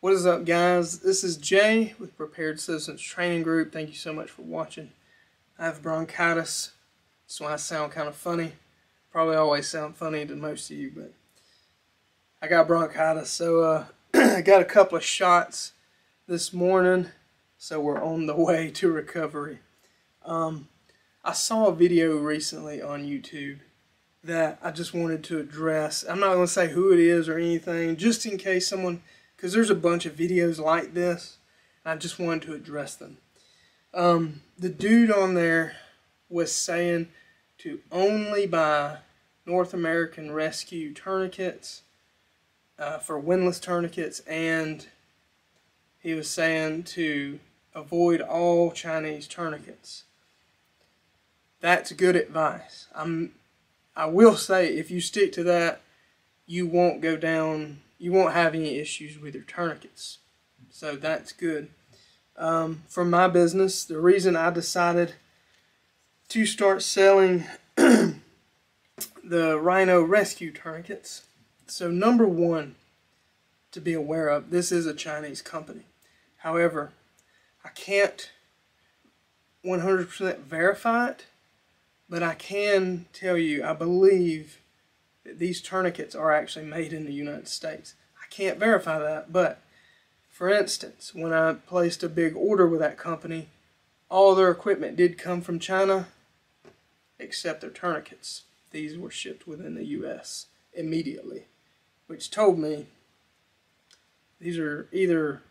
What is up, guys? This is Jay with Prepared Citizens Training Group. Thank you so much for watching. I have bronchitis, so I sound kind of funny. Probably always sound funny to most of you, but I got bronchitis, so I got a couple of shots this morning, so we're on the way to recovery. I saw a video recently on YouTube that I just wanted to address. I'm not going to say who it is or anything, just in case someone, because there's a bunch of videos like this, and I just wanted to address them. The dude on there was saying to only buy North American Rescue tourniquets for windlass tourniquets, and he was saying to avoid all Chinese tourniquets. That's good advice. I will say, if you stick to that, you won't go down, you won't have any issues with your tourniquets. So that's good. For my business, the reason I decided to start selling the Rhino Rescue tourniquets. So number one to be aware of, this is a Chinese company. However, I can't 100% verify it, but I can tell you, I believe that these tourniquets are actually made in the United States. I can't verify that, but for instance, when I placed a big order with that company, all their equipment did come from China, except their tourniquets. These were shipped within the U.S. immediately, which told me these are either,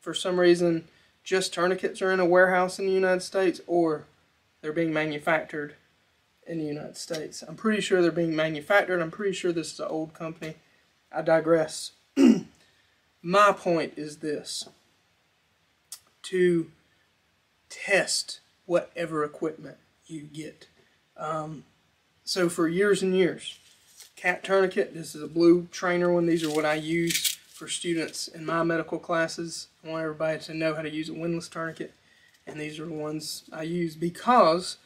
for some reason, just tourniquets are in a warehouse in the United States, or they're being manufactured in the United States. I'm pretty sure they're being manufactured. I'm pretty sure this is an old company. I digress. My point is this: to test whatever equipment you get. So for years and years, cat tourniquet, this is a blue trainer one. These are what I use for students in my medical classes. I want everybody to know how to use a windlass tourniquet, and these are the ones I use because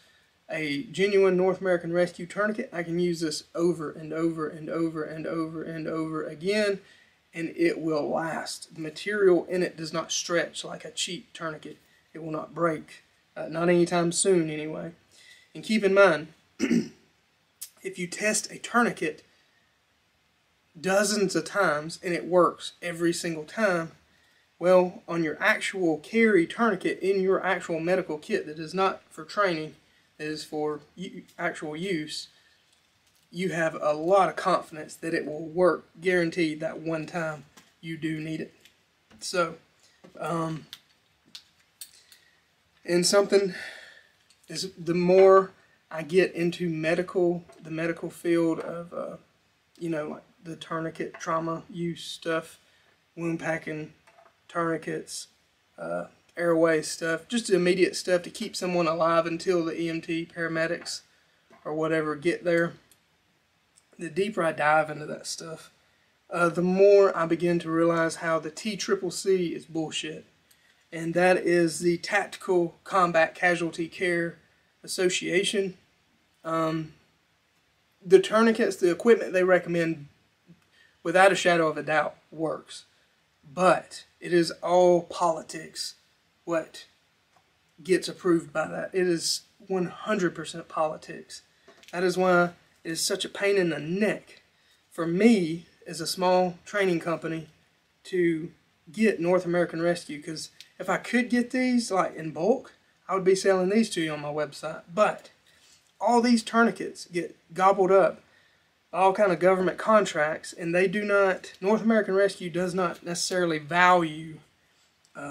a genuine North American Rescue tourniquet, I can use this over and over and over and over and over again, and it will last. The material in it does not stretch like a cheap tourniquet. It will not break, not anytime soon anyway. And keep in mind, if you test a tourniquet dozens of times and it works every single time, well, on your actual carry tourniquet in your actual medical kit that is not for training, that is for actual use, you have a lot of confidence that it will work, guaranteed, that one time you do need it. So, and something is, the more I get into the medical field of, you know, like the tourniquet trauma use stuff, wound packing, tourniquets, airway stuff, just immediate stuff to keep someone alive until the EMT, paramedics, or whatever get there. The deeper I dive into that stuff, the more I begin to realize how the TCCC is bullshit. And that is the Tactical Combat Casualty Care Association. The tourniquets, the equipment they recommend, without a shadow of a doubt, works. But it is all politics what gets approved by that. It is 100% politics. That is why it is such a pain in the neck for me as a small training company to get North American Rescue, because if I could get these like in bulk, I would be selling these to you on my website. But all these tourniquets get gobbled up, all kind of government contracts, and they do not, North American Rescue does not necessarily value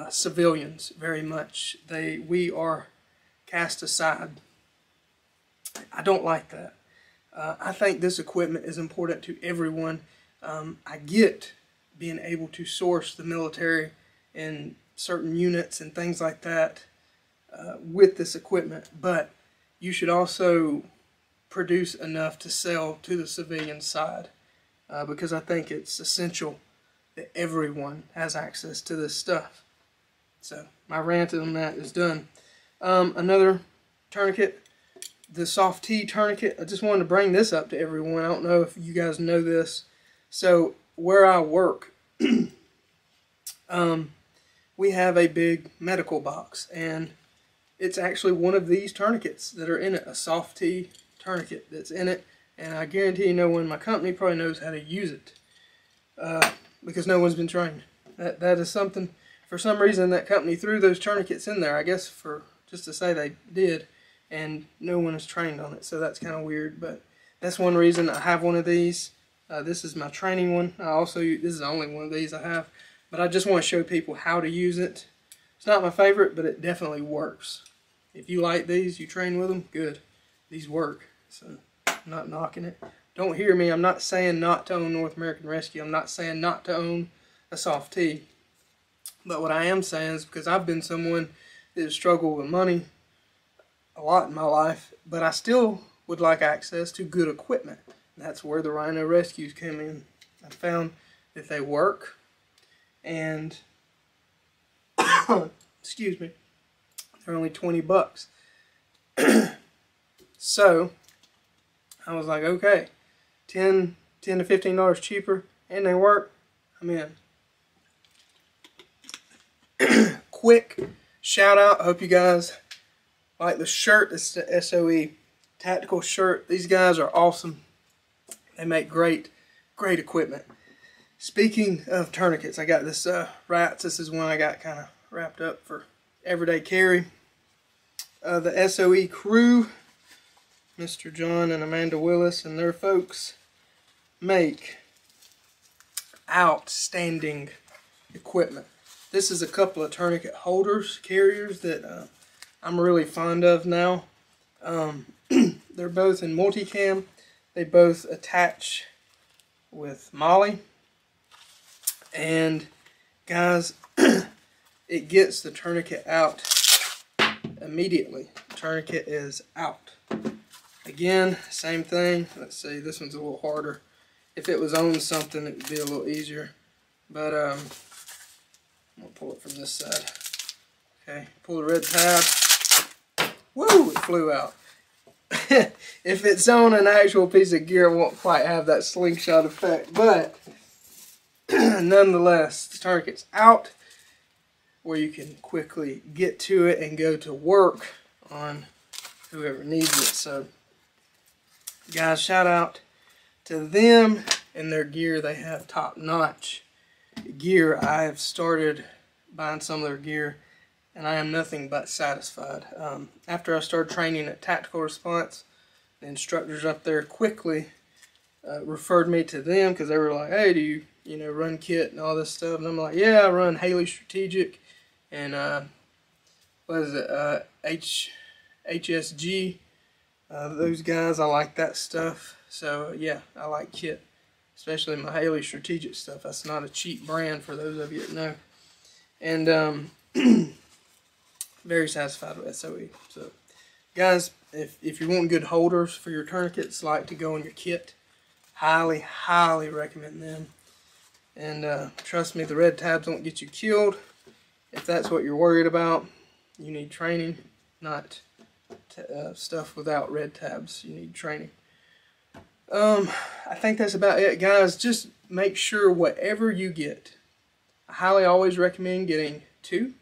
civilians very much. We are cast aside. I don't like that. I think this equipment is important to everyone. I get being able to source the military and certain units and things like that with this equipment, but you should also produce enough to sell to the civilian side, because I think it's essential that everyone has access to this stuff. So my rant on that is done. Another tourniquet, the soft T tourniquet. I just wanted to bring this up to everyone. I don't know if you guys know this. So where I work, we have a big medical box, and it's actually one of these tourniquets that are in it, a soft T tourniquet that's in it, and I guarantee no one in my company probably knows how to use it because no one's been trained. That is something, for some reason that company threw those tourniquets in there, I guess for just to say they did, and no one is trained on it, so that's kind of weird, but that's one reason I have one of these. This is my training one. This is the only one of these I have, but I just want to show people how to use it. It's not my favorite, but it definitely works. If you like these, you train with them, good. These work, so I'm not knocking it. Don't hear me, I'm not saying not to own North American Rescue. I'm not saying not to own a soft T. But what I am saying is, because I've been someone that has struggled with money a lot in my life, but I still would like access to good equipment. That's where the Rhino Rescues come in. I found that they work, and excuse me, they're only 20 bucks. So I was like, okay, $10 to $15 cheaper, and they work, I'm in. Quick shout out, I hope you guys like the shirt. It's the SOE tactical shirt. These guys are awesome. They make great equipment. Speaking of tourniquets, I got this Rats. This is one I got kind of wrapped up for everyday carry. The SOE crew, Mr. John and Amanda Willis and their folks, make outstanding equipment. This is a couple of tourniquet holders, carriers that I'm really fond of now. They're both in multicam. They both attach with Molly. And guys, it gets the tourniquet out immediately. The tourniquet is out. Again, same thing. Let's see, this one's a little harder. If it was on something, it would be a little easier. But I'm going to pull it from this side. Okay, pull the red tab. Woo, it flew out. If it's on an actual piece of gear, it won't quite have that slingshot effect. But nonetheless, the tourniquet's out where you can quickly get to it and go to work on whoever needs it. So, guys, shout out to them and their gear. They have top-notch gear. I have started buying some of their gear, and I am nothing but satisfied. After I started training at Tactical Response, the instructors up there quickly referred me to them because they were like, hey, do you run kit and all this stuff? And I'm like, yeah, I run Haley Strategic and what is it, HSG. Those guys, I like that stuff. So yeah, I like kit, especially my Haley Strategic stuff. That's not a cheap brand for those of you that know. And very satisfied with SOE. So guys, if you want good holders for your tourniquets, like to go in your kit, highly recommend them. And trust me, the red tabs won't get you killed. If that's what you're worried about, you need training, not stuff without red tabs. You need training. I think that's about it, guys. Just make sure whatever you get, I highly always recommend getting 2.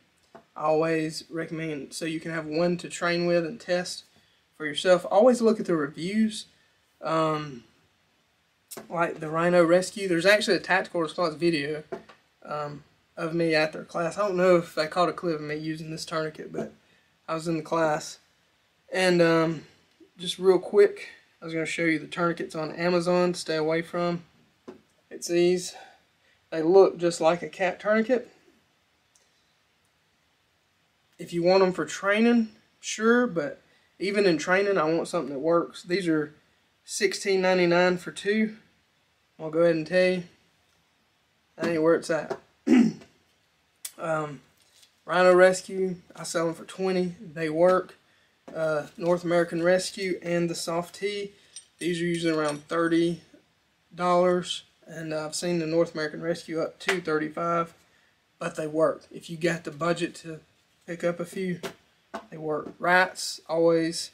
I always recommend, so you can have 1 to train with and test for yourself. Always look at the reviews. Like the Rhino Rescue, there's actually a Tactical Response video of me at their class. I don't know if they caught a clip of me using this tourniquet, but I was in the class. And just real quick, I was going to show you the tourniquets on Amazon to stay away from. It's these. They look just like a cat tourniquet. If you want them for training, sure, but even in training, I want something that works. These are $16.99 for 2. I'll go ahead and tell you, that ain't where it's at. Rhino Rescue, I sell them for 20. They work. North American Rescue and the Soft T, these are usually around $30, and I've seen the North American Rescue up to $35, but they work. If you got the budget to pick up a few, they work. Rats always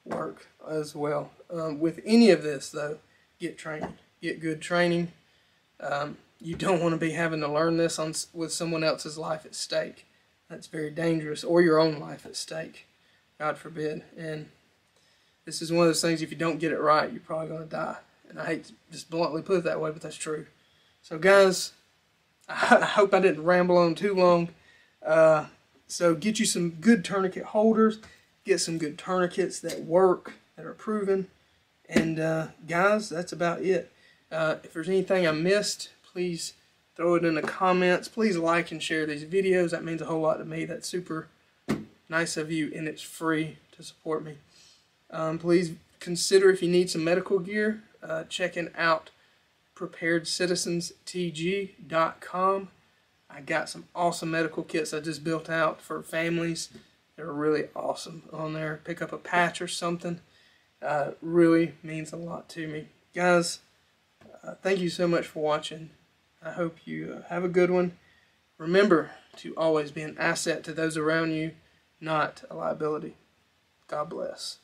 work as well. With any of this though, get training. Get good training. You don't want to be having to learn this with someone else's life at stake. That's very dangerous, or your own life at stake, God forbid. And this is one of those things, if you don't get it right, you're probably going to die. And I hate to just bluntly put it that way, but that's true. So guys, I hope I didn't ramble on too long. So get you some good tourniquet holders, get some good tourniquets that work, that are proven. And guys, that's about it. If there's anything I missed, please throw it in the comments. Please like and share these videos. That means a whole lot to me. That's super nice of you, and it's free to support me. Please consider, if you need some medical gear, checking out preparedcitizenstg.com. I got some awesome medical kits I just built out for families. They're really awesome on there. Pick up a patch or something. Really means a lot to me. Guys, thank you so much for watching. I hope you have a good one. Remember to always be an asset to those around you, not a liability. God bless.